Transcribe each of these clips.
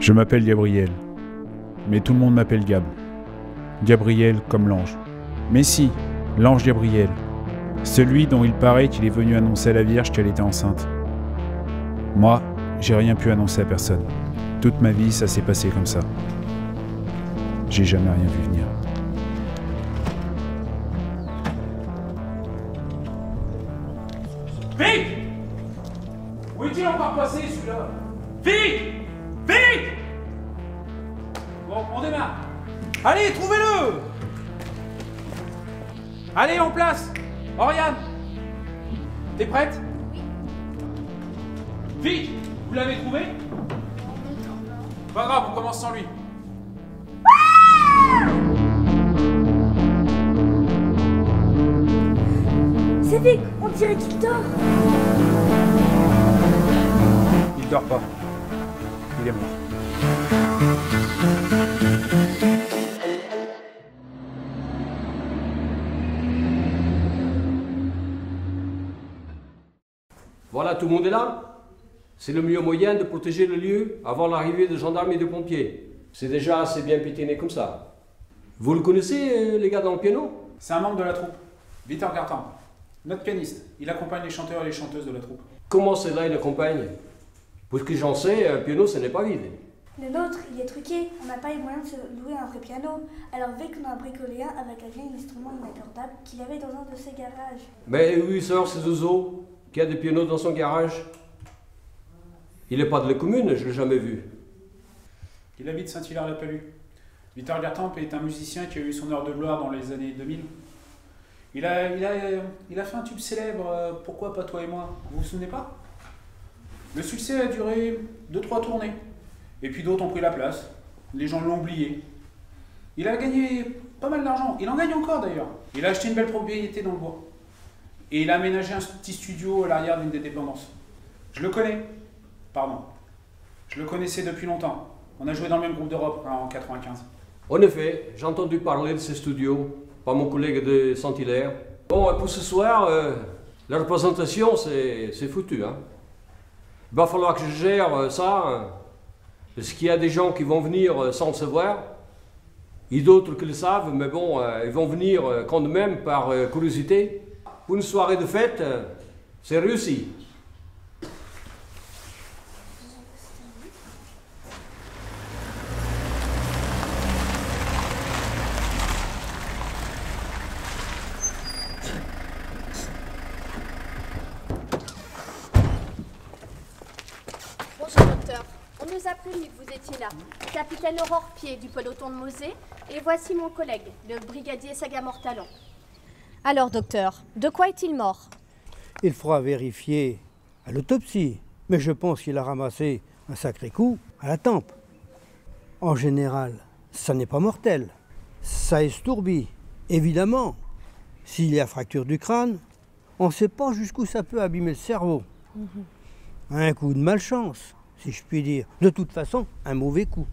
Je m'appelle Gabriel, mais tout le monde m'appelle Gab. Gabriel comme l'ange. Mais si, l'ange Gabriel, celui dont il paraît qu'il est venu annoncer à la Vierge qu'elle était enceinte. Moi, j'ai rien pu annoncer à personne. Toute ma vie, ça s'est passé comme ça. J'ai jamais rien vu venir. Vite! Où est-il encore passé celui-là? Vite! Vite! Bon, on démarre. Allez, trouvez-le! Allez, en place! Oriane! T'es prête? Vite! Vous l'avez trouvé? Pas grave, on commence sans lui. C'est Vic, on dirait qu'il dort. Il dort pas. Il est mort. Voilà, tout le monde est là. C'est le meilleur moyen de protéger le lieu avant l'arrivée des gendarmes et des pompiers. C'est déjà assez bien pétiné comme ça. Vous le connaissez, les gars dans le piano? C'est un membre de la troupe, Victor Gartan. Notre pianiste. Il accompagne les chanteurs et les chanteuses de la troupe. Comment celle-là il accompagne? Pour ce que j'en sais, un piano, ce n'est pas vide. Le nôtre, il est truqué. On n'a pas les moyens de se louer un vrai piano. Alors Vic en a bricolé un avec un vieil instrument inaccordable qu'il avait dans un de ses garages. Mais oui, sort, c'est Zozo, qui a des pianos dans son garage. Il n'est pas de la commune, je ne l'ai jamais vu. Il habite Saint-Hilaire-la-Palud. Victor Gartan est un musicien qui a eu son heure de gloire dans les années 2000. Il a fait un tube célèbre, Pourquoi pas toi et moi? Vous vous souvenez pas? Le succès a duré 2-3 tournées. Et puis d'autres ont pris la place. Les gens l'ont oublié. Il a gagné pas mal d'argent. Il en gagne encore d'ailleurs. Il a acheté une belle propriété dans le bois. Et il a aménagé un petit studio à l'arrière d'une des dépendances. Je le connais. Pardon. Je le connaissais depuis longtemps. On a joué dans le même groupe d'Europe en 95. En effet, j'ai entendu parler de ces studios par mon collègue de Saint-Hilaire. Bon, pour ce soir, la représentation, c'est foutu. Hein. Il va falloir que je gère ça, hein, parce qu'il y a des gens qui vont venir sans le savoir, et d'autres qui le savent, mais bon, ils vont venir quand même par curiosité. Pour une soirée de fête, c'est réussi. Bonjour docteur, on nous a prévenu que vous étiez là. Capitaine Aurore Pied du peloton de Mosée, et voici mon collègue, le brigadier Sagamore-Talon. Alors docteur, de quoi est-il mort? Il faudra vérifier à l'autopsie, mais je pense qu'il a ramassé un sacré coup à la tempe. En général, ça n'est pas mortel, ça estourbit. Évidemment, s'il y a fracture du crâne, on ne sait pas jusqu'où ça peut abîmer le cerveau. Un coup de malchance, si je puis dire. De toute façon, un mauvais coup.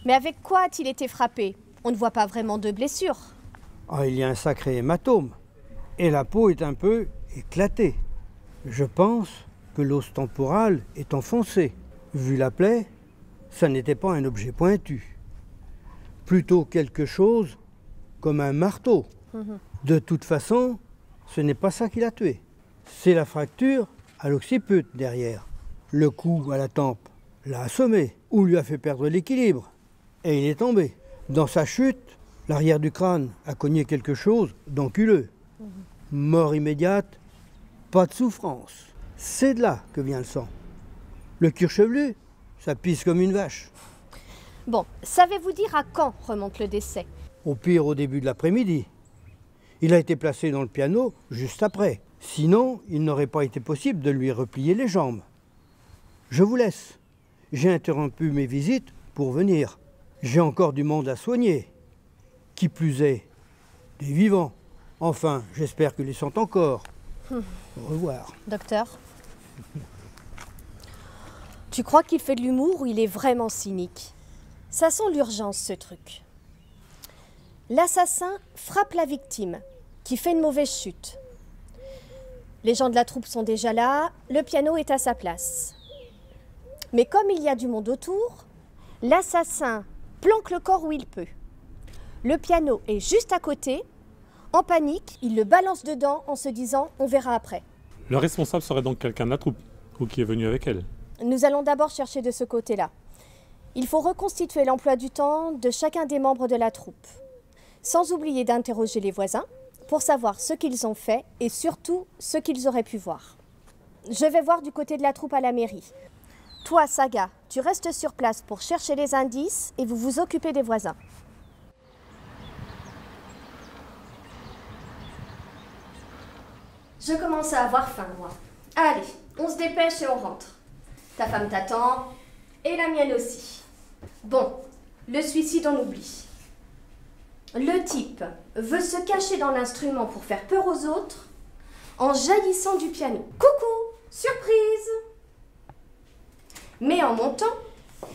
Mais avec quoi a-t-il été frappé? On ne voit pas vraiment de blessure. Ah, il y a un sacré hématome, et la peau est un peu éclatée. Je pense que l'os temporal est enfoncé. Vu la plaie, ça n'était pas un objet pointu. Plutôt quelque chose comme un marteau. De toute façon, ce n'est pas ça qui l'a tué. C'est la fracture à l'occiput derrière. Le coup à la tempe l'a assommé ou lui a fait perdre l'équilibre. Et il est tombé. Dans sa chute, l'arrière du crâne a cogné quelque chose d'enculeux. Mort immédiate, pas de souffrance. C'est de là que vient le sang. Le cuir chevelu, ça pisse comme une vache. Bon, savez-vous dire à quand remonte le décès? Au pire, au début de l'après-midi. Il a été placé dans le piano juste après. Sinon, il n'aurait pas été possible de lui replier les jambes. Je vous laisse. J'ai interrompu mes visites pour venir. J'ai encore du monde à soigner. Qui plus est, des vivants. Enfin, j'espère qu'ils les sont encore. Au revoir. Docteur, tu crois qu'il fait de l'humour ou il est vraiment cynique? Ça sent l'urgence, ce truc. L'assassin frappe la victime, qui fait une mauvaise chute. Les gens de la troupe sont déjà là, le piano est à sa place. Mais comme il y a du monde autour, L'assassin planque le corps où il peut. Le piano est juste à côté. En panique, il le balance dedans en se disant « on verra après ». Le responsable serait donc quelqu'un de la troupe, ou qui est venu avec elle. Nous allons d'abord chercher de ce côté-là. Il faut reconstituer l'emploi du temps de chacun des membres de la troupe, sans oublier d'interroger les voisins pour savoir ce qu'ils ont fait et surtout ce qu'ils auraient pu voir. Je vais voir du côté de la troupe à la mairie. Toi, Saga, tu restes sur place pour chercher les indices et vous vous occupez des voisins. Je commence à avoir faim, moi. Allez, on se dépêche et on rentre. Ta femme t'attend, et la mienne aussi. Bon, le suicide, on oublie. Le type veut se cacher dans l'instrument pour faire peur aux autres en jaillissant du piano. Coucou, surprise! Mais en montant,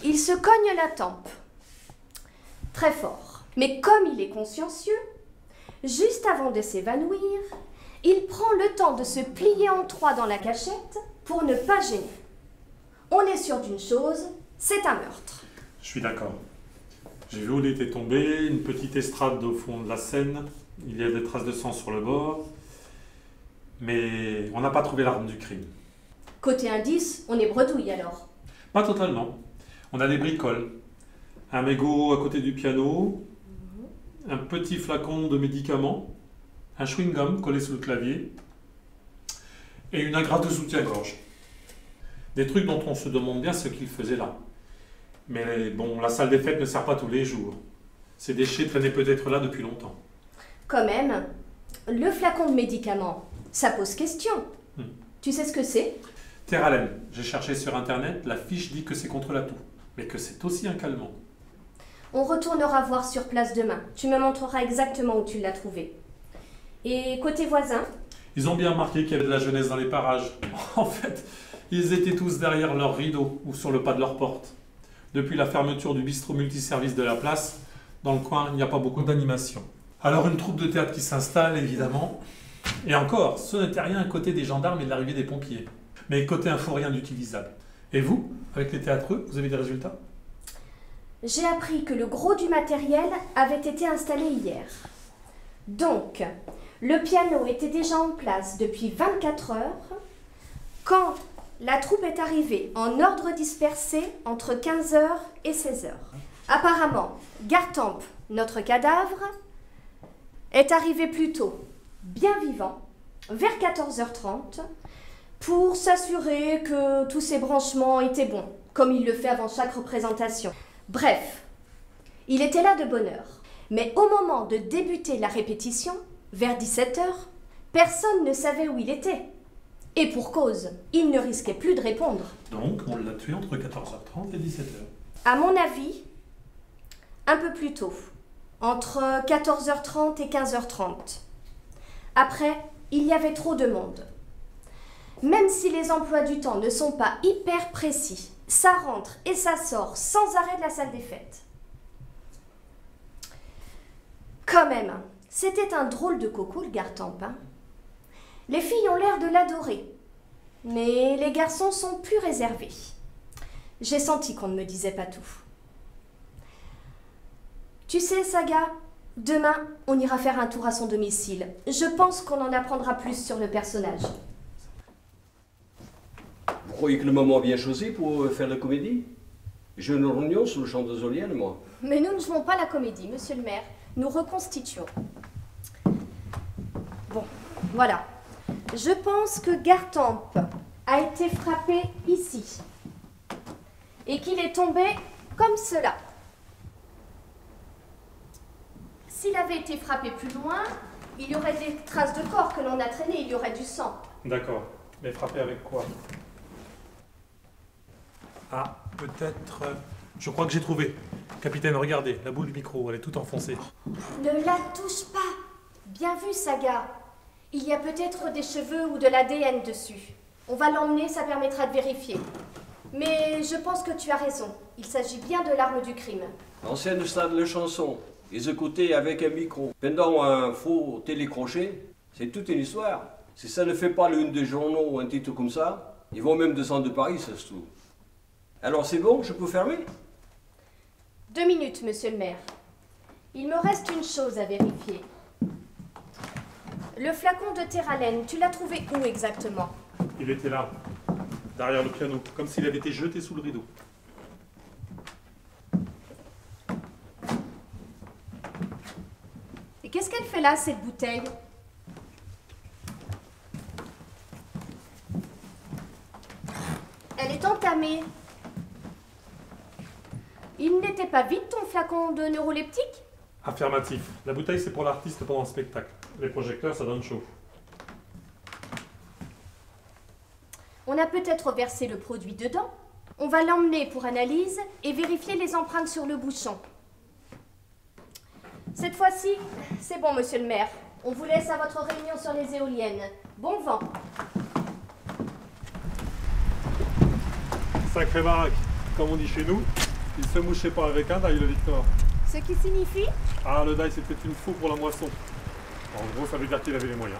il se cogne la tempe. Très fort. Mais comme il est consciencieux, juste avant de s'évanouir, il prend le temps de se plier en trois dans la cachette pour ne pas gêner. On est sûr d'une chose, c'est un meurtre. Je suis d'accord. J'ai vu où il était tombé, une petite estrade au fond de la Seine. Il y a des traces de sang sur le bord. Mais on n'a pas trouvé l'arme du crime. Côté indice, on est bredouille alors. Pas totalement. On a des bricoles. Un mégot à côté du piano. Un petit flacon de médicaments. Un chewing-gum collé sous le clavier. Et une agrafe de soutien-gorge. Des trucs dont on se demande bien ce qu'il faisait là. Mais bon, la salle des fêtes ne sert pas tous les jours. Ces déchets traînaient peut-être là depuis longtemps. Quand même, le flacon de médicaments, ça pose question. Tu sais ce que c'est? Terralem. J'ai cherché sur internet, la fiche dit que c'est contre la toux. Mais que c'est aussi un calmant. On retournera voir sur place demain. Tu me montreras exactement où tu l'as trouvé. Et côté voisin? Ils ont bien remarqué qu'il y avait de la jeunesse dans les parages. En fait, ils étaient tous derrière leurs rideaux ou sur le pas de leur porte. Depuis la fermeture du bistrot multiservice de la place, dans le coin, il n'y a pas beaucoup d'animation. Alors une troupe de théâtre qui s'installe, évidemment. Et encore, ce n'était rien à côté des gendarmes et de l'arrivée des pompiers. Mais côté info, rien d'utilisable. Et vous, avec les théâtreux, vous avez des résultats? J'ai appris que le gros du matériel avait été installé hier. Donc, le piano était déjà en place depuis 24 heures quand la troupe est arrivée en ordre dispersé entre 15h et 16h. Apparemment, Gartempe, notre cadavre, est arrivé plus tôt, bien vivant, vers 14h30, pour s'assurer que tous ses branchements étaient bons, comme il le fait avant chaque représentation. Bref, il était là de bonne heure. Mais au moment de débuter la répétition, vers 17h, personne ne savait où il était. Et pour cause, il ne risquait plus de répondre. Donc, on l'a tué entre 14h30 et 17h. À mon avis, un peu plus tôt, entre 14h30 et 15h30. Après, il y avait trop de monde. Même si les emplois du temps ne sont pas hyper précis, ça rentre et ça sort sans arrêt de la salle des fêtes. Quand même, c'était un drôle de coco, le Gartempe, hein. Les filles ont l'air de l'adorer, mais les garçons sont plus réservés. J'ai senti qu'on ne me disait pas tout. Tu sais, Saga, demain, on ira faire un tour à son domicile. Je pense qu'on en apprendra plus sur le personnage. Vous croyez que le moment vient choisi pour faire la comédie? J'ai une réunion sous le champ de Zolienne, moi. Mais nous ne jouons pas la comédie, monsieur le maire. Nous reconstituons. Bon, voilà. Je pense que Gartempe a été frappé ici. Et qu'il est tombé comme cela. S'il avait été frappé plus loin, il y aurait des traces de corps que l'on a traînées, il y aurait du sang. D'accord. Mais frappé avec quoi? Ah, peut-être... je crois que j'ai trouvé. Capitaine, regardez, la boule du micro, elle est toute enfoncée. Ne la touche pas. Bien vu, Saga. Il y a peut-être des cheveux ou de l'ADN dessus. On va l'emmener, ça permettra de vérifier. Mais je pense que tu as raison. Il s'agit bien de l'arme du crime. Ancienne stade de chanson, ils écoutaient avec un micro. Pendant un faux télécrochet, c'est toute une histoire. Si ça ne fait pas l'une des journaux ou un titre comme ça, ils vont même descendre de Paris, ça se trouve. Alors c'est bon, je peux fermer? 2 minutes, monsieur le maire. Il me reste une chose à vérifier. Le flacon de Terralène, tu l'as trouvé où exactement? Il était là, derrière le piano, comme s'il avait été jeté sous le rideau. Et qu'est-ce qu'elle fait là, cette bouteille? Elle est entamée. Il n'était pas vide ton flacon de neuroleptique? Affirmatif. La bouteille, c'est pour l'artiste pendant le spectacle. Les projecteurs, ça donne chaud. On a peut-être versé le produit dedans. On va l'emmener pour analyse et vérifier les empreintes sur le bouchon. Cette fois-ci, c'est bon, monsieur le maire. On vous laisse à votre réunion sur les éoliennes. Bon vent. Sacré baraque. Comme on dit chez nous, il se mouchait pas avec un die, le Victor. Ce qui signifie? Ah, le die, c'était une faux pour la moisson. En gros, ça veut dire qu'il avait les moyens.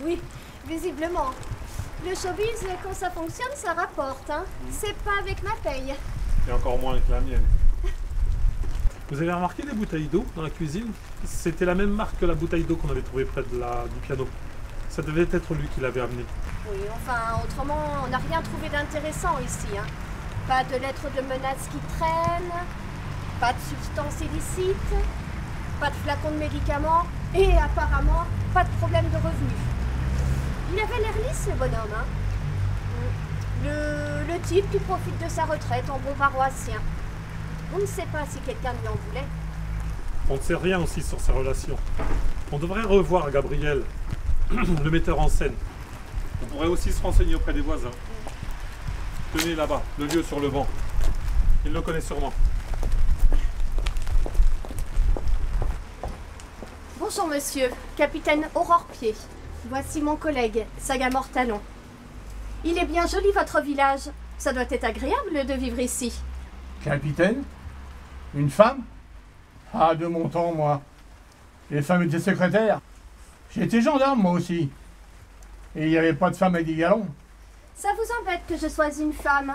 Oui, visiblement. Le showbiz, quand ça fonctionne, ça rapporte, hein. C'est pas avec ma paye. Et encore moins avec la mienne. Vous avez remarqué les bouteilles d'eau dans la cuisine? C'était la même marque que la bouteille d'eau qu'on avait trouvée près de du piano. Ça devait être lui qui l'avait amenée. Oui, enfin, autrement, on n'a rien trouvé d'intéressant ici, hein. Pas de lettres de menaces qui traînent, pas de substances illicites, pas de flacons de médicaments et apparemment pas de problème de revenus. Il avait l'air lisse, ce bonhomme, hein. Le type qui profite de sa retraite en bon paroissien. On ne sait pas si quelqu'un lui en voulait. On ne sait rien aussi sur ses relations. On devrait revoir Gabriel, le metteur en scène. On pourrait aussi se renseigner auprès des voisins. Tenez là-bas, le vieux sur le banc. Il le connaît sûrement. Bonjour monsieur, capitaine Aurore Pied. Voici mon collègue, Sagamore Talon. Il est bien joli votre village. Ça doit être agréable de vivre ici. Capitaine? Une femme? Ah, de mon temps, moi. Les femmes étaient secrétaires. J'étais gendarme, moi aussi. Et il n'y avait pas de femme à des galons. Ça vous embête que je sois une femme?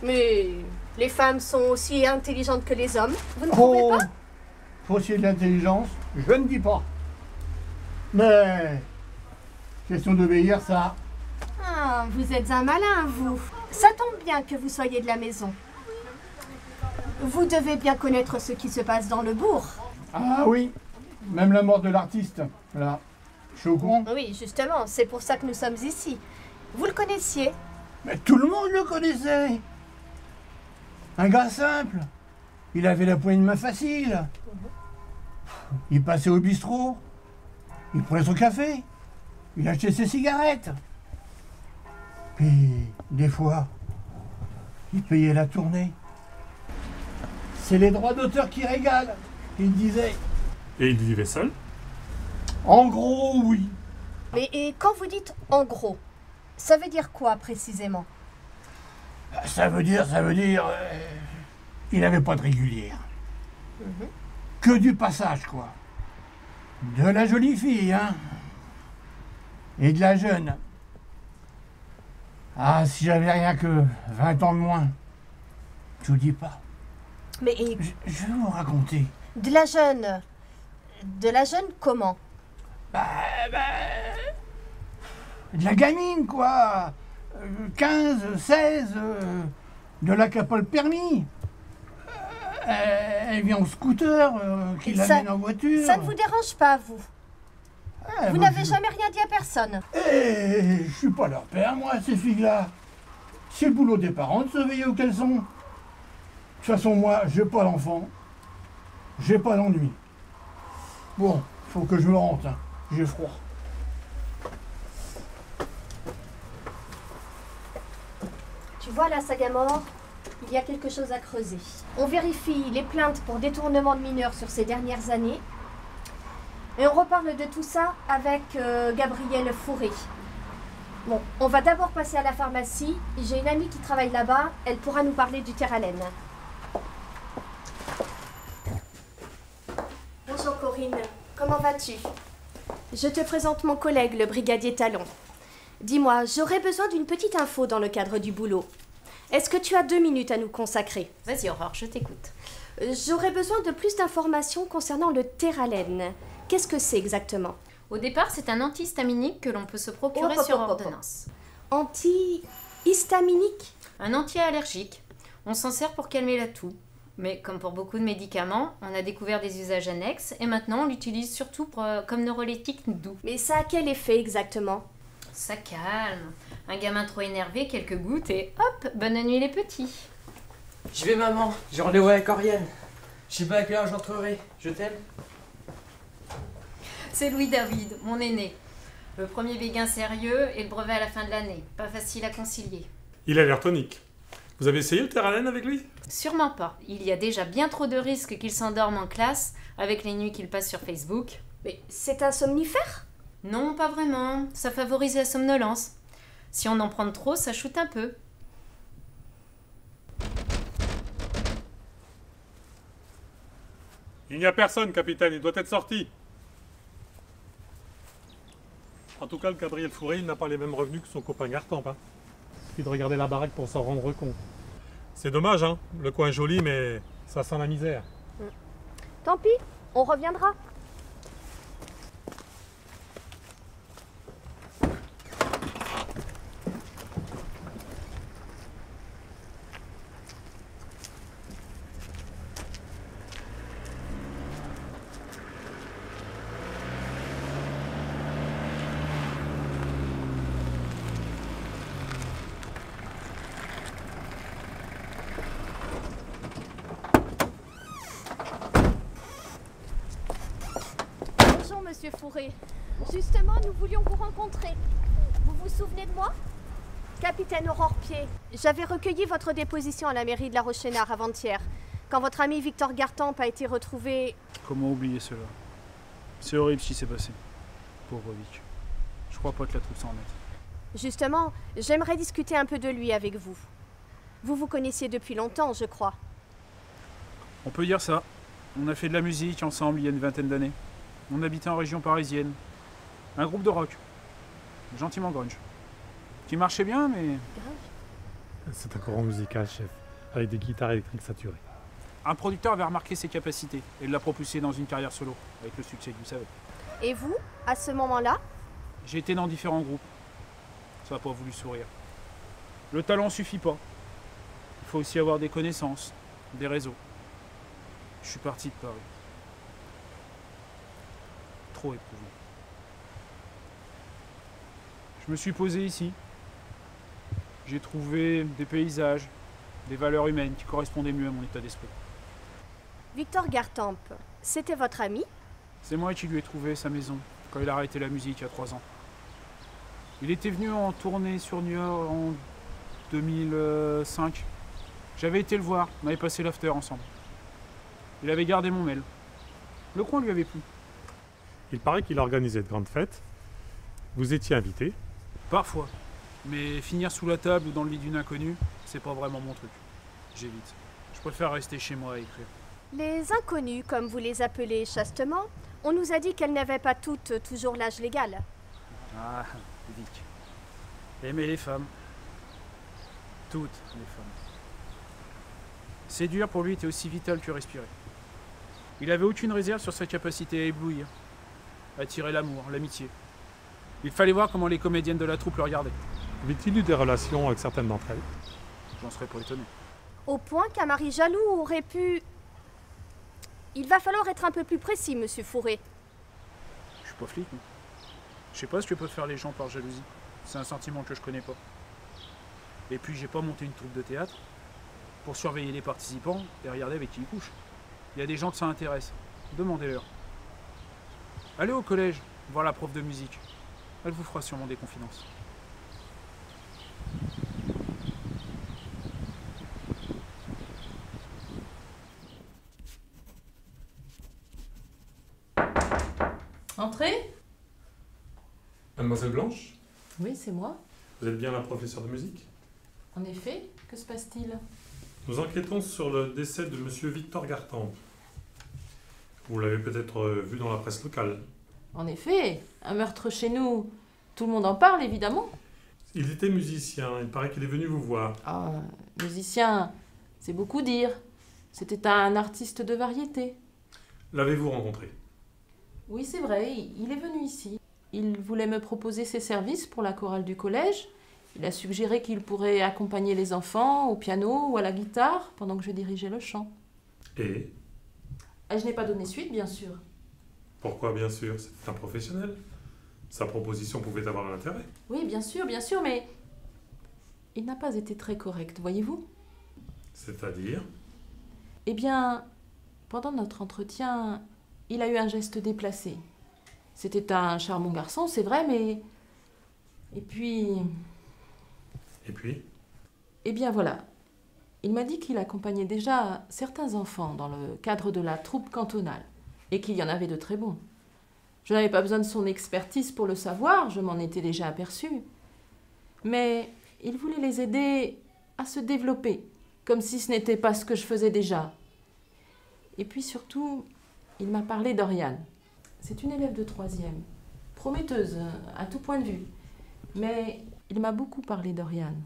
Mais les femmes sont aussi intelligentes que les hommes, vous ne trouvez pas? Pour ce qui est de l'intelligence, je ne dis pas. Mais, question d'obéir, ça. Ah, vous êtes un malin, vous. Ça tombe bien que vous soyez de la maison. Vous devez bien connaître ce qui se passe dans le bourg. Ah oui, même la mort de l'artiste, là. Je suis au courant. Oui, justement, c'est pour ça que nous sommes ici. Vous le connaissiez? Mais tout le monde le connaissait. Un gars simple. Il avait la poignée de main facile. Il passait au bistrot. Il prenait son café. Il achetait ses cigarettes. Puis, des fois, il payait la tournée. C'est les droits d'auteur qui régalent, il disait. Et il vivait seul? En gros, oui. Mais et quand vous dites « en gros », ça veut dire quoi précisément? Ça veut dire, il n'avait pas de régulière. Que du passage, quoi. De la jolie fille, hein. Et de la jeune. Ah, si j'avais rien que 20 ans de moins, je vous dis pas. Mais Je vais vous raconter. de la jeune comment? De la gamine, quoi. 15, 16, de la qui n'a pas le permis. Elle vient en scooter, qui l'amène en voiture. Ça ne vous dérange pas, vous? Vous n'avez jamais rien dit à personne? Je suis pas leur père, moi, ces filles-là. C'est le boulot des parents de se veiller où qu'elles sont. De toute façon, moi, j'ai pas d'enfant. J'ai pas d'ennui. Bon, faut que je me rentre, hein. J'ai froid. Tu vois là, Sagamore, il y a quelque chose à creuser. On vérifie les plaintes pour détournement de mineurs sur ces dernières années. Et on reparle de tout ça avec Gabrielle Fourré. Bon, on va d'abord passer à la pharmacie. J'ai une amie qui travaille là-bas. Elle pourra nous parler du Terralène. Bonjour Corinne, comment vas-tu? Je te présente mon collègue, le brigadier Talon. Dis-moi, j'aurais besoin d'une petite info dans le cadre du boulot. Est-ce que tu as 2 minutes à nous consacrer? Vas-y Aurore, je t'écoute. J'aurais besoin de plus d'informations concernant le Theralen. Qu'est-ce que c'est exactement? Au départ, c'est un antihistaminique que l'on peut se procurer sur ordonnance. Antihistaminique? Un anti-allergique. On s'en sert pour calmer la toux. Mais comme pour beaucoup de médicaments, on a découvert des usages annexes et maintenant on l'utilise surtout comme neuroleptique doux. Mais ça a quel effet exactement? Ça calme. Un gamin trop énervé, quelques gouttes et hop, bonne nuit les petits. Je vais maman, j'ai rendez-vous avec Oriane. Je sais pas à quelle heure j'entrerai. Je t'aime. C'est Louis-David, mon aîné. Le premier béguin sérieux et le brevet à la fin de l'année. Pas facile à concilier. Il a l'air tonique. Vous avez essayé le Theralen avec lui? Sûrement pas. Il y a déjà bien trop de risques qu'il s'endorme en classe, avec les nuits qu'il passe sur Facebook. Mais c'est un somnifère? Non, pas vraiment. Ça favorise la somnolence. Si on en prend trop, ça shoot un peu. Il n'y a personne, capitaine, il doit être sorti. En tout cas, le Gabriel Fauré, il n'a pas les mêmes revenus que son copain Gartempe. Hein. Il suffit de regarder la baraque pour s'en rendre compte. C'est dommage, hein. Le coin est joli, mais ça sent la misère. Tant pis, on reviendra. Monsieur Fauré. Justement, nous voulions vous rencontrer. Vous vous souvenez de moi? Capitaine Aurore Pied. J'avais recueilli votre déposition à la mairie de La Roche-Chénard avant-hier, quand votre ami Victor Gartempe a été retrouvé... Comment oublier cela? C'est horrible ce qui s'est passé. Pauvre Vic. Je crois pas que la troupe s'en remette. Justement, j'aimerais discuter un peu de lui avec vous. Vous vous connaissiez depuis longtemps, je crois. On peut dire ça. On a fait de la musique ensemble il y a une vingtaine d'années. On habitait en région parisienne. Un groupe de rock. Gentiment grunge. Qui marchait bien, mais... C'est un courant musical, chef, avec des guitares électriques saturées. Un producteur avait remarqué ses capacités et l'a propulsé dans une carrière solo, avec le succès que vous savez. Et vous, à ce moment-là? J'ai été dans différents groupes. Ça n'a pas voulu sourire. Le talent suffit pas. Il faut aussi avoir des connaissances, des réseaux. Je suis parti de Paris. Trop éprouvé. Je me suis posé ici. J'ai trouvé des paysages, des valeurs humaines qui correspondaient mieux à mon état d'esprit. Victor Gartempe, c'était votre ami? C'est moi qui lui ai trouvé sa maison quand il a arrêté la musique il y a 3 ans. Il était venu en tournée sur New York en 2005. J'avais été le voir, on avait passé l'after ensemble. Il avait gardé mon mail. Le coin lui avait plu. Il paraît qu'il organisait de grandes fêtes. Vous étiez invité? Parfois. Mais finir sous la table ou dans le lit d'une inconnue, c'est pas vraiment mon truc. J'évite. Je préfère rester chez moi et écrire. Les inconnues, comme vous les appelez chastement, on nous a dit qu'elles n'avaient pas toutes toujours l'âge légal. Ah, Vic. Aimer les femmes. Toutes les femmes. Séduire pour lui était aussi vital que respirer. Il avait aucune réserve sur sa capacité à éblouir, attirer l'amour, l'amitié. Il fallait voir comment les comédiennes de la troupe le regardaient. Avait-il eu des relations avec certaines d'entre elles? J'en serais pas étonné. Au point qu'un mari jaloux aurait pu... Il va falloir être un peu plus précis, monsieur Fauré. Je suis pas flic, moi. Je sais pas ce que peuvent faire les gens par jalousie. C'est un sentiment que je connais pas. Et puis j'ai pas monté une troupe de théâtre pour surveiller les participants et regarder avec qui ils couchent. Il y a des gens que ça intéresse. Demandez-leur. Allez au collège, voir la prof de musique. Elle vous fera sûrement des confidences. Entrez. Mademoiselle Blanche? Oui, c'est moi. Vous êtes bien la professeure de musique? En effet, que se passe-t-il? Nous enquêtons sur le décès de monsieur Victor Gartempe. Vous l'avez peut-être vu dans la presse locale. En effet, un meurtre chez nous, tout le monde en parle, évidemment. Il était musicien, il paraît qu'il est venu vous voir. Ah, musicien, c'est beaucoup dire. C'était un artiste de variété. L'avez-vous rencontré? Oui, c'est vrai, il est venu ici. Il voulait me proposer ses services pour la chorale du collège. Il a suggéré qu'il pourrait accompagner les enfants au piano ou à la guitare pendant que je dirigeais le chant. Et? Je n'ai pas donné suite, bien sûr. Pourquoi, bien sûr? C'était un professionnel. Sa proposition pouvait avoir un intérêt. Oui, bien sûr, mais il n'a pas été très correct, voyez-vous? C'est-à-dire? Eh bien, pendant notre entretien, il a eu un geste déplacé. C'était un charmant garçon, c'est vrai, mais... Et puis... Eh bien voilà. Il m'a dit qu'il accompagnait déjà certains enfants dans le cadre de la troupe cantonale, et qu'il y en avait de très bons. Je n'avais pas besoin de son expertise pour le savoir, je m'en étais déjà aperçue. Mais il voulait les aider à se développer, comme si ce n'était pas ce que je faisais déjà. Et puis surtout, il m'a parlé d'Oriane. C'est une élève de 3e, prometteuse à tout point de vue. Mais il m'a beaucoup parlé d'Oriane.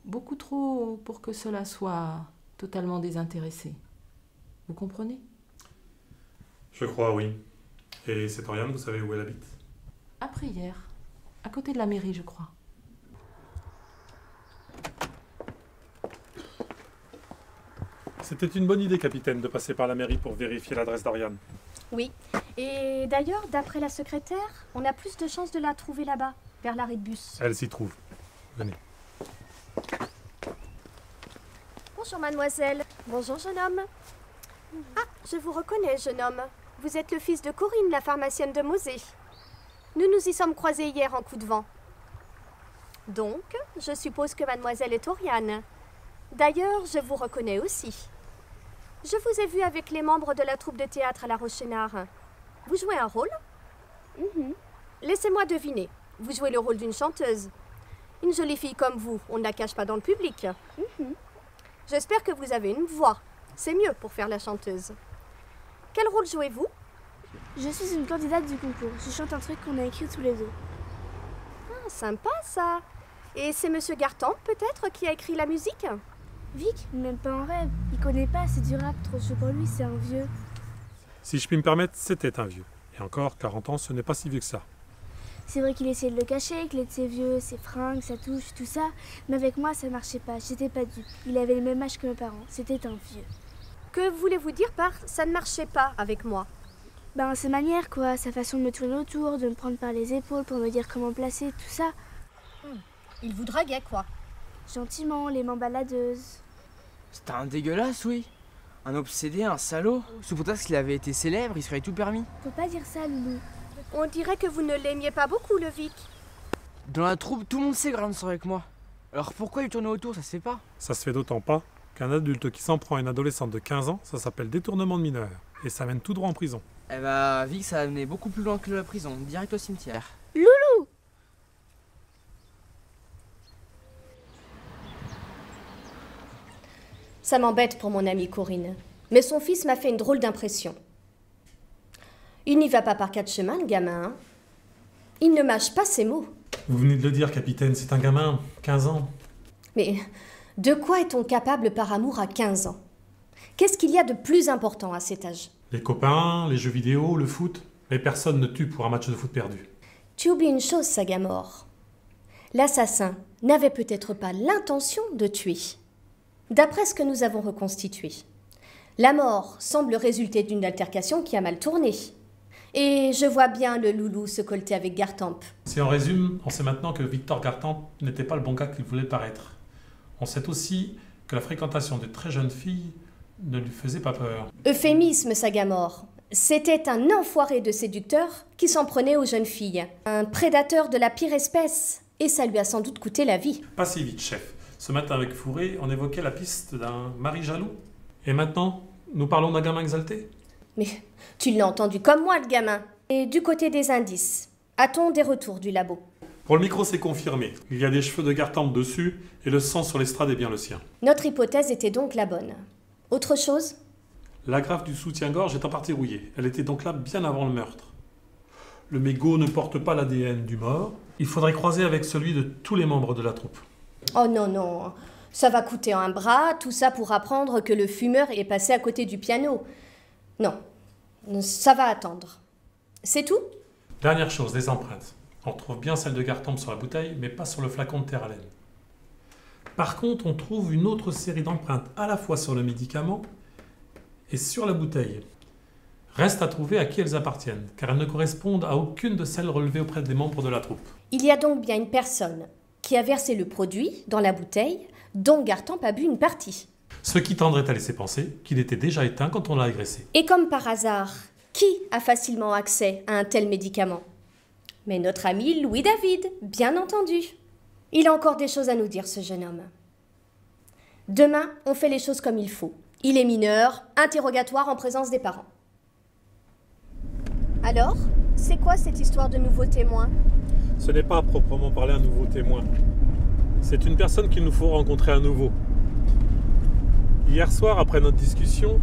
Beaucoup trop pour que cela soit totalement désintéressé. Vous comprenez? Je crois, oui. Et cette Oriane, vous savez où elle habite? Après hier, à côté de la mairie, je crois. C'était une bonne idée, capitaine, de passer par la mairie pour vérifier l'adresse d'Oriane. Oui. Et d'ailleurs, d'après la secrétaire, on a plus de chances de la trouver là-bas, vers l'arrêt de bus. Elle s'y trouve. Venez. Bonjour mademoiselle. Bonjour jeune homme. Ah, je vous reconnais jeune homme. Vous êtes le fils de Corinne, la pharmacienne de Mosée. Nous nous y sommes croisés hier en coup de vent. Donc, je suppose que mademoiselle est Oriane. D'ailleurs, je vous reconnais aussi. Je vous ai vu avec les membres de la troupe de théâtre à La Roche-Chénard. Vous jouez un rôle? Laissez-moi deviner. Vous jouez le rôle d'une chanteuse. Une jolie fille comme vous, on ne la cache pas dans le public. J'espère que vous avez une voix. C'est mieux pour faire la chanteuse. Quel rôle jouez-vous? Je suis une candidate du concours. Je chante un truc qu'on a écrit tous les deux. Ah, sympa ça. Et c'est Monsieur Gartempe peut-être qui a écrit la musique? Vic, même pas en rêve. Il connaît pas, c'est du rap, trop chaud pour lui, c'est un vieux. Si je puis me permettre, c'était un vieux. Et encore, 40 ans, ce n'est pas si vieux que ça. C'est vrai qu'il essayait de le cacher, qu'il était vieux, ses fringues, sa touche, tout ça. Mais avec moi, ça marchait pas, j'étais pas dupe. Il avait le même âge que mes parents, c'était un vieux. Que voulez-vous dire par « ça ne marchait pas avec moi » ? Ben, ses manières, quoi. Sa façon de me tourner autour, de me prendre par les épaules pour me dire comment placer, tout ça. Il vous draguait, quoi. Gentiment, les mains baladeuses. C'était un dégueulasse, oui. Un obsédé, un salaud. Sous prétexte qu'il avait été célèbre, il serait tout permis. Faut pas dire ça, Loulou. On dirait que vous ne l'aimiez pas beaucoup, le Vic. Dans la troupe, tout le monde sait que Graham sort avec moi. Alors pourquoi lui tourner autour, ça se fait pas? Ça se fait d'autant pas qu'un adulte qui s'en prend à une adolescente de 15 ans, ça s'appelle détournement de mineur. Et ça mène tout droit en prison. Eh bah, Vic, ça a mené beaucoup plus loin que la prison, direct au cimetière. Loulou! Ça m'embête pour mon amie Corinne. Mais son fils m'a fait une drôle d'impression. Il n'y va pas par quatre chemins, le gamin. Hein. Il ne mâche pas ses mots. Vous venez de le dire, capitaine, c'est un gamin, 15 ans. Mais de quoi est-on capable par amour à 15 ans? Qu'est-ce qu'il y a de plus important à cet âge? Les copains, les jeux vidéo, le foot. Mais personne ne tue pour un match de foot perdu. Tu oublies une chose, Sagamore. L'assassin n'avait peut-être pas l'intention de tuer. D'après ce que nous avons reconstitué, la mort semble résulter d'une altercation qui a mal tourné. Et je vois bien le loulou se colter avec Gartempe. Si on résume, on sait maintenant que Victor Gartempe n'était pas le bon gars qu'il voulait paraître. On sait aussi que la fréquentation de très jeunes filles ne lui faisait pas peur. Euphémisme, Sagamore. C'était un enfoiré de séducteur qui s'en prenait aux jeunes filles. Un prédateur de la pire espèce. Et ça lui a sans doute coûté la vie. Pas si vite, chef. Ce matin avec Fourré, on évoquait la piste d'un mari jaloux. Et maintenant, nous parlons d'un gamin exalté. Mais tu l'as entendu comme moi, le gamin. Et du côté des indices, a-t-on des retours du labo? Pour le micro, c'est confirmé. Il y a des cheveux de Gartempe dessus et le sang sur l'estrade est bien le sien. Notre hypothèse était donc la bonne. Autre chose? L'agrafe du soutien-gorge est en partie rouillée. Elle était donc là bien avant le meurtre. Le mégot ne porte pas l'ADN du mort. Il faudrait croiser avec celui de tous les membres de la troupe. Oh non, non. Ça va coûter un bras, tout ça pour apprendre que le fumeur est passé à côté du piano. Non, ça va attendre. C'est tout? Dernière chose, les empreintes. On retrouve bien celle de Gartempe sur la bouteille, mais pas sur le flacon de terre à laine. Par contre, on trouve une autre série d'empreintes à la fois sur le médicament et sur la bouteille. Reste à trouver à qui elles appartiennent, car elles ne correspondent à aucune de celles relevées auprès des membres de la troupe. Il y a donc bien une personne qui a versé le produit dans la bouteille dont Gartempe a bu une partie. Ce qui tendrait à laisser penser qu'il était déjà éteint quand on l'a agressé. Et comme par hasard, qui a facilement accès à un tel médicament? Mais notre ami Louis David, bien entendu. Il a encore des choses à nous dire, ce jeune homme. Demain, on fait les choses comme il faut. Il est mineur, interrogatoire en présence des parents. Alors, c'est quoi cette histoire de nouveau témoin? Ce n'est pas à proprement parler un nouveau témoin. C'est une personne qu'il nous faut rencontrer à nouveau. Hier soir, après notre discussion,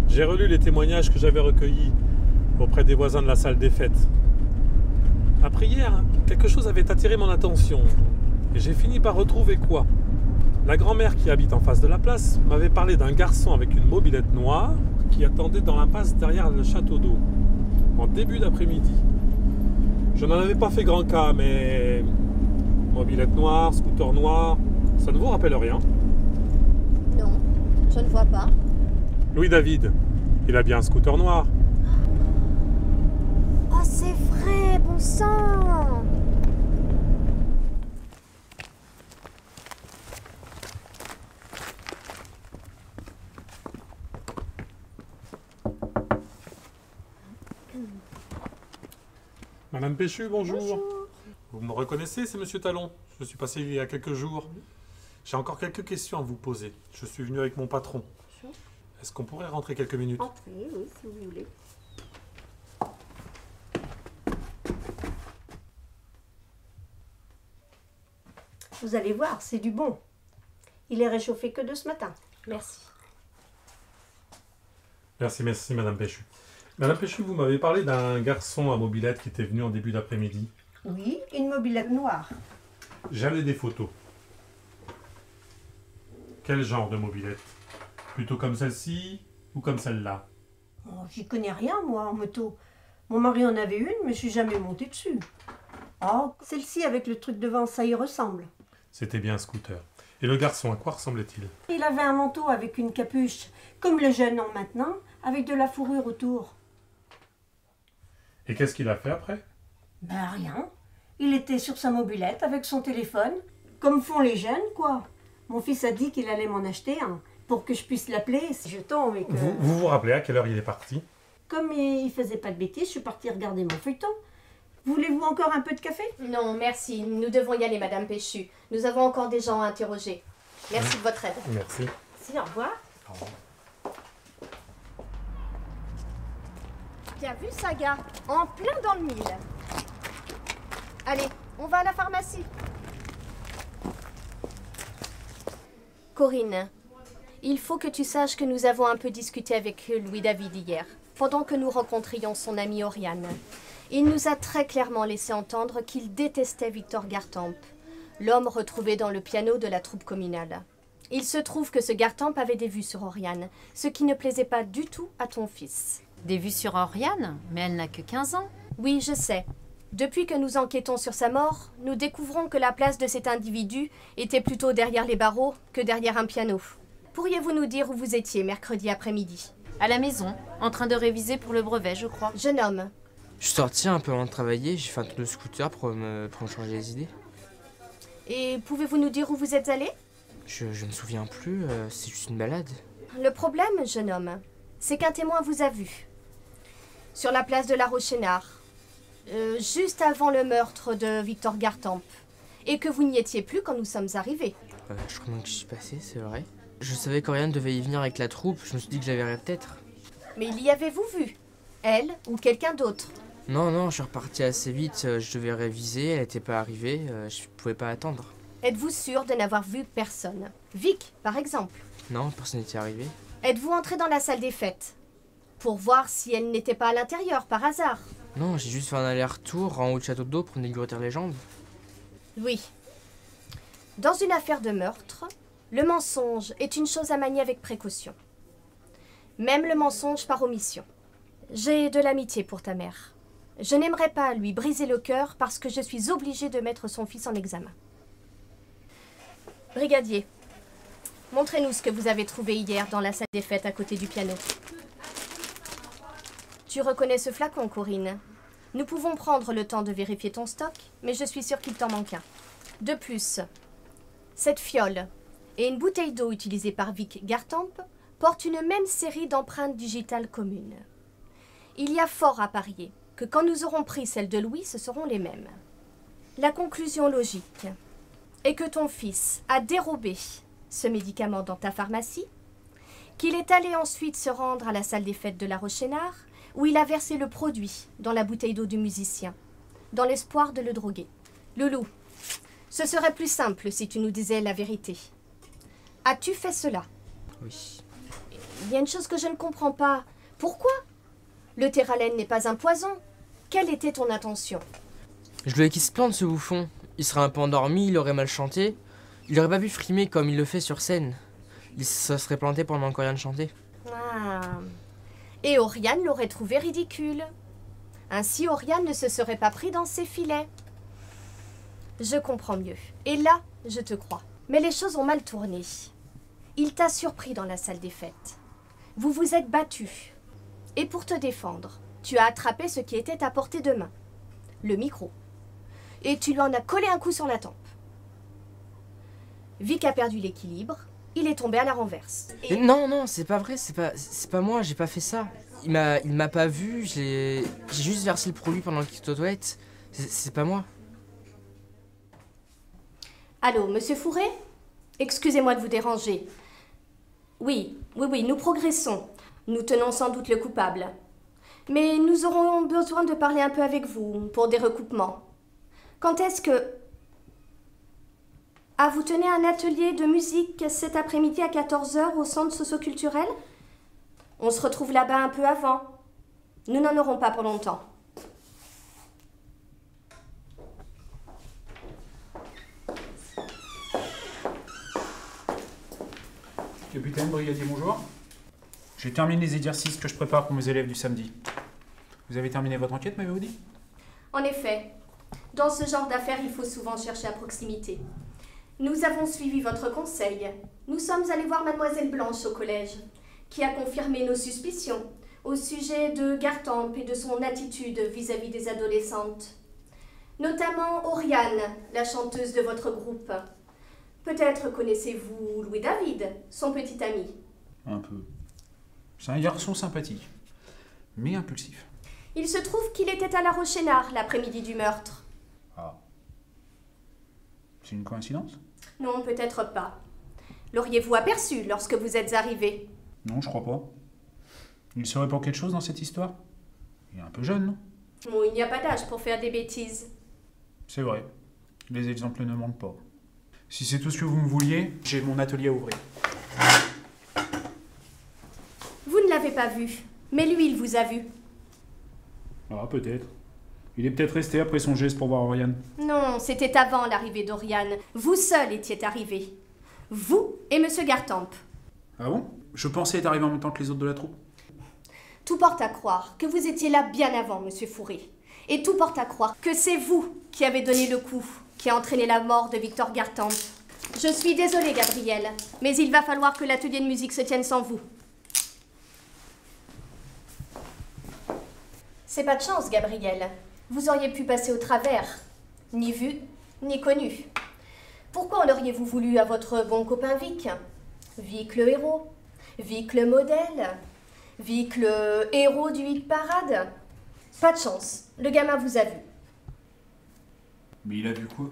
j'ai relu les témoignages que j'avais recueillis auprès des voisins de la salle des fêtes. Après hier, quelque chose avait attiré mon attention et j'ai fini par retrouver quoi? La grand-mère qui habite en face de la place m'avait parlé d'un garçon avec une mobilette noire qui attendait dans l'impasse derrière le château d'eau en début d'après-midi. Je n'en avais pas fait grand cas, mais mobilette noire, scooter noir, ça ne vous rappelle rien? Non, je ne vois pas. Louis David, il a bien un scooter noir. Oh, c'est vrai, bon sang! Madame Péchu, bonjour. Bonjour. Vous me reconnaissez, c'est Monsieur Talon. Je suis passé il y a quelques jours. J'ai encore quelques questions à vous poser. Je suis venu avec mon patron. Est-ce qu'on pourrait rentrer quelques minutes? Entrez, oui, si vous voulez. Vous allez voir, c'est du bon. Il est réchauffé que de ce matin. Merci. Merci, Madame Péchu. Madame Péchu, vous m'avez parlé d'un garçon à mobilette qui était venu en début d'après-midi. Oui, une mobilette noire. J'avais des photos. Quel genre de mobilette? Plutôt comme celle-ci ou comme celle-là? Oh, j'y connais rien, moi, en moto. Mon mari en avait une, mais je suis jamais montée dessus. Oh, celle-ci avec le truc devant, ça y ressemble. C'était bien un scooter. Et le garçon, à quoi ressemblait-il? Il avait un manteau avec une capuche, comme les jeunes ont maintenant, avec de la fourrure autour. Et qu'est-ce qu'il a fait après? Ben rien. Il était sur sa mobilette avec son téléphone, comme font les jeunes, quoi. Mon fils a dit qu'il allait m'en acheter un, pour que je puisse l'appeler si je tombe et que... Vous rappelez à quelle heure il est parti? Comme il faisait pas de bêtises, je suis partie regarder mon feuilleton. Voulez-vous encore un peu de café? Non, merci. Nous devons y aller, Madame Péchu. Nous avons encore des gens à interroger. Merci de votre aide. Merci. Si, au revoir. Au revoir. Bien vu, Saga. En plein dans le mille. Allez, on va à la pharmacie. Corinne, il faut que tu saches que nous avons un peu discuté avec Louis David hier, pendant que nous rencontrions son ami Oriane. Il nous a très clairement laissé entendre qu'il détestait Victor Gartempe, l'homme retrouvé dans le piano de la troupe communale. Il se trouve que ce Gartempe avait des vues sur Oriane, ce qui ne plaisait pas du tout à ton fils. Des vues sur Oriane? Mais elle n'a que 15 ans. Oui, je sais. Depuis que nous enquêtons sur sa mort, nous découvrons que la place de cet individu était plutôt derrière les barreaux que derrière un piano. Pourriez-vous nous dire où vous étiez mercredi après-midi? À la maison, en train de réviser pour le brevet, je crois. Jeune homme. Je suis sorti un peu avant de travailler, j'ai fait un tour de scooter pour me changer les idées. Et pouvez-vous nous dire où vous êtes allé? Je me souviens plus, c'est juste une balade. Le problème, jeune homme, c'est qu'un témoin vous a vu. Sur la place de la Rochénard, juste avant le meurtre de Victor Gartempe, et que vous n'y étiez plus quand nous sommes arrivés. Je crois même que j'y suis passé, c'est vrai. Je savais qu'Oriane devait y venir avec la troupe, je me suis dit que je la verrais peut-être. Mais l'y avez-vous vu? Elle ou quelqu'un d'autre? Non, je suis reparti assez vite, je devais réviser, elle n'était pas arrivée, je pouvais pas attendre. Êtes-vous sûr de n'avoir vu personne? Vic, par exemple? Non, personne n'était arrivé. Êtes-vous entré dans la salle des fêtes? Pour voir si elle n'était pas à l'intérieur, par hasard? Non, j'ai juste fait un aller-retour en haut de château d'eau pour dégourdir les jambes. Oui. Dans une affaire de meurtre, le mensonge est une chose à manier avec précaution. Même le mensonge par omission. J'ai de l'amitié pour ta mère. Je n'aimerais pas lui briser le cœur parce que je suis obligée de mettre son fils en examen. Brigadier, montrez-nous ce que vous avez trouvé hier dans la salle des fêtes à côté du piano. Tu reconnais ce flacon, Corinne? Nous pouvons prendre le temps de vérifier ton stock, mais je suis sûre qu'il t'en manque un. De plus, cette fiole et une bouteille d'eau utilisée par Vic Gartamp portent une même série d'empreintes digitales communes. Il y a fort à parier que quand nous aurons pris celle de Louis, ce seront les mêmes. La conclusion logique est que ton fils a dérobé ce médicament dans ta pharmacie, qu'il est allé ensuite se rendre à la salle des fêtes de La Roche-Chénard, où il a versé le produit dans la bouteille d'eau du musicien, dans l'espoir de le droguer. Loulou, ce serait plus simple si tu nous disais la vérité. As-tu fait cela? Oui. Il y a une chose que je ne comprends pas. Pourquoi? Le théralène n'est pas un poison. Quelle était ton intention? Je voulais qu'il se plante, ce bouffon. Il serait un peu endormi, il aurait mal chanté. Il aurait pas pu frimer comme il le fait sur scène. Il se serait planté pendant qu'Oriane chantait. Ah. Et Oriane l'aurait trouvé ridicule. Ainsi, Oriane ne se serait pas pris dans ses filets. Je comprends mieux. Et là, je te crois. Mais les choses ont mal tourné. Il t'a surpris dans la salle des fêtes. Vous vous êtes battus. Et pour te défendre, tu as attrapé ce qui était à portée de main. Le micro. Et tu lui en as collé un coup sur la tempe. Vic a perdu l'équilibre. Il est tombé à la renverse. Et... Non, c'est pas vrai, c'est pas moi, j'ai pas fait ça. Il m'a pas vu, j'ai juste versé le produit pendant qu'il était aux toilettes. C'est pas moi. Allô, monsieur Fourré? Excusez-moi de vous déranger. Oui, nous progressons. Nous tenons sans doute le coupable. Mais nous aurons besoin de parler un peu avec vous pour des recoupements. Quand est-ce que... Ah, vous tenez un atelier de musique cet après-midi à 14h au centre socio-culturel? On se retrouve là-bas un peu avant. Nous n'en aurons pas pour longtemps. Capitaine, brigadier, bonjour. J'ai terminé les exercices que je prépare pour mes élèves du samedi. Vous avez terminé votre enquête, m'avez-vous dit? En effet, dans ce genre d'affaires, il faut souvent chercher à proximité. Nous avons suivi votre conseil. Nous sommes allés voir Mademoiselle Blanche au collège, qui a confirmé nos suspicions au sujet de Gartamp et de son attitude vis-à-vis des adolescentes. Notamment Oriane, la chanteuse de votre groupe. Peut-être connaissez-vous Louis David, son petit ami. Un peu. C'est un garçon sympathique, mais impulsif. Il se trouve qu'il était à La Roche-Chénard l'après-midi du meurtre. Ah. C'est une coïncidence? Non, peut-être pas. L'auriez-vous aperçu lorsque vous êtes arrivé? Non, je crois pas. Il serait pour quelque chose dans cette histoire? Il est un peu jeune, non? Oh, il n'y a pas d'âge pour faire des bêtises. C'est vrai. Les exemples ne manquent pas. Si c'est tout ce que vous me vouliez, j'ai mon atelier à ouvrir. Vous ne l'avez pas vu, mais lui, il vous a vu. Ah, peut-être. Il est peut-être resté après son geste pour voir Oriane. Non, c'était avant l'arrivée d'Oriane. Vous seul étiez arrivé. Vous et Monsieur Gartamp. Ah bon? Je pensais être arrivé en même temps que les autres de la troupe. Tout porte à croire que vous étiez là bien avant, Monsieur Fourré. Et tout porte à croire que c'est vous qui avez donné le coup qui a entraîné la mort de Victor Gartamp. Je suis désolée, Gabriel, mais il va falloir que l'atelier de musique se tienne sans vous. C'est pas de chance, Gabriel. Vous auriez pu passer au travers. Ni vu, ni connu. Pourquoi en auriez-vous voulu à votre bon copain Vic? Vic le héros, Vic le modèle, Vic le héros du hit parade. Pas de chance, le gamin vous a vu. Mais il a vu quoi?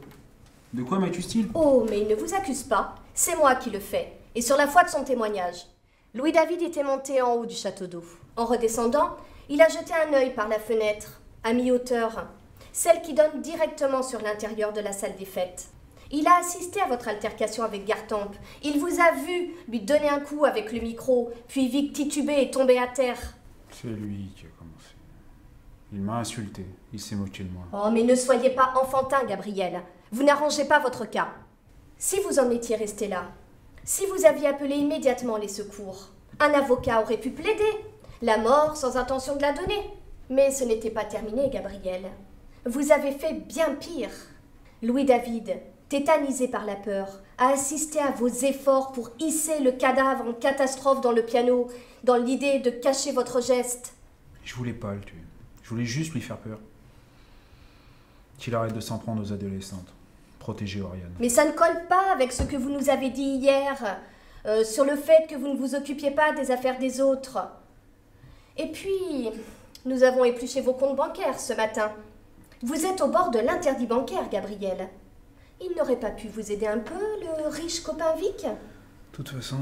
De quoi m'accuse-t-il? Oh, mais il ne vous accuse pas. C'est moi qui le fais. Et sur la foi de son témoignage. Louis David était monté en haut du château d'eau. En redescendant, il a jeté un œil par la fenêtre, à mi-hauteur, celle qui donne directement sur l'intérieur de la salle des fêtes. Il a assisté à votre altercation avec Gartamp. Il vous a vu lui donner un coup avec le micro, puis Vic tituber et tomber à terre. C'est lui qui a commencé. Il m'a insulté. Il s'est moqué de moi. Oh, mais ne soyez pas enfantin, Gabriel. Vous n'arrangez pas votre cas. Si vous en étiez resté là, si vous aviez appelé immédiatement les secours, un avocat aurait pu plaider la mort sans intention de la donner. Mais ce n'était pas terminé, Gabriel. Vous avez fait bien pire. Louis-David, tétanisé par la peur, a assisté à vos efforts pour hisser le cadavre en catastrophe dans le piano, dans l'idée de cacher votre geste. Je voulais pas le tuer. Je voulais juste lui faire peur. Qu'il arrête de s'en prendre aux adolescentes. Protéger Oriane. Mais ça ne colle pas avec ce que vous nous avez dit hier, sur le fait que vous ne vous occupiez pas des affaires des autres. Et puis, nous avons épluché vos comptes bancaires ce matin. Vous êtes au bord de l'interdit bancaire, Gabriel. Il n'aurait pas pu vous aider un peu, le riche copain Vic? De toute façon,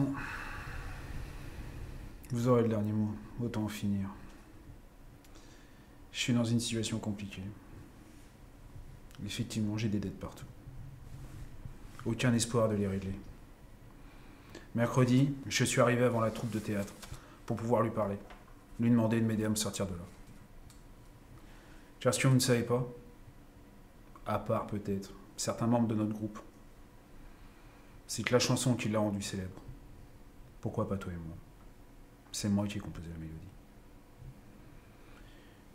vous aurez le dernier mot. Autant en finir. Je suis dans une situation compliquée. Effectivement, j'ai des dettes partout. Aucun espoir de les régler. Mercredi, je suis arrivé avant la troupe de théâtre pour pouvoir lui parler, lui demander de m'aider à me sortir de là. Car ce que vous ne savez pas, à part peut-être certains membres de notre groupe, c'est que la chanson qui l'a rendu célèbre, pourquoi pas toi et moi, c'est moi qui ai composé la mélodie.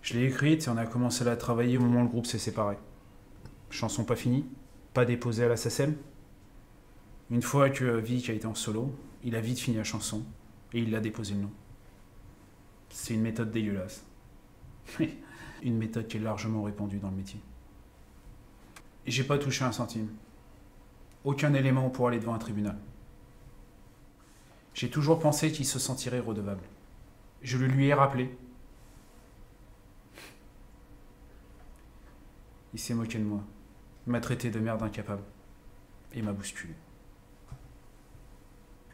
Je l'ai écrite et on a commencé à la travailler au moment où le groupe s'est séparé. Chanson pas finie, pas déposée à la SACEM. Une fois que Vic a été en solo, il a vite fini la chanson et il l'a déposé le nom. C'est une méthode dégueulasse. Une méthode qui est largement répandue dans le métier. Et j'ai pas touché un centime. Aucun élément pour aller devant un tribunal. J'ai toujours pensé qu'il se sentirait redevable. Je le lui ai rappelé. Il s'est moqué de moi, m'a traité de merde incapable et m'a bousculé.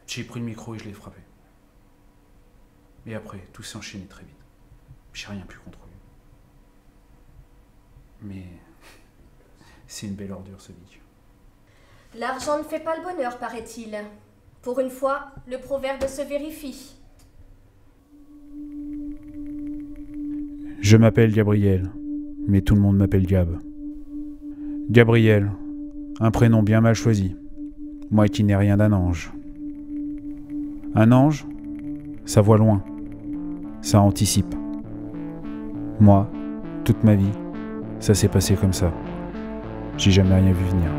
J'ai pris le micro et je l'ai frappé. Et après, tout s'est enchaîné très vite. J'ai rien pu contrôler. Mais c'est une belle ordure, ce Vic. L'argent ne fait pas le bonheur, paraît-il. Pour une fois, le proverbe se vérifie. Je m'appelle Gabriel, mais tout le monde m'appelle Gab. Gabriel, un prénom bien mal choisi, moi qui n'ai rien d'un ange. Un ange, ça voit loin, ça anticipe. Moi, toute ma vie, ça s'est passé comme ça. J'ai jamais rien vu venir.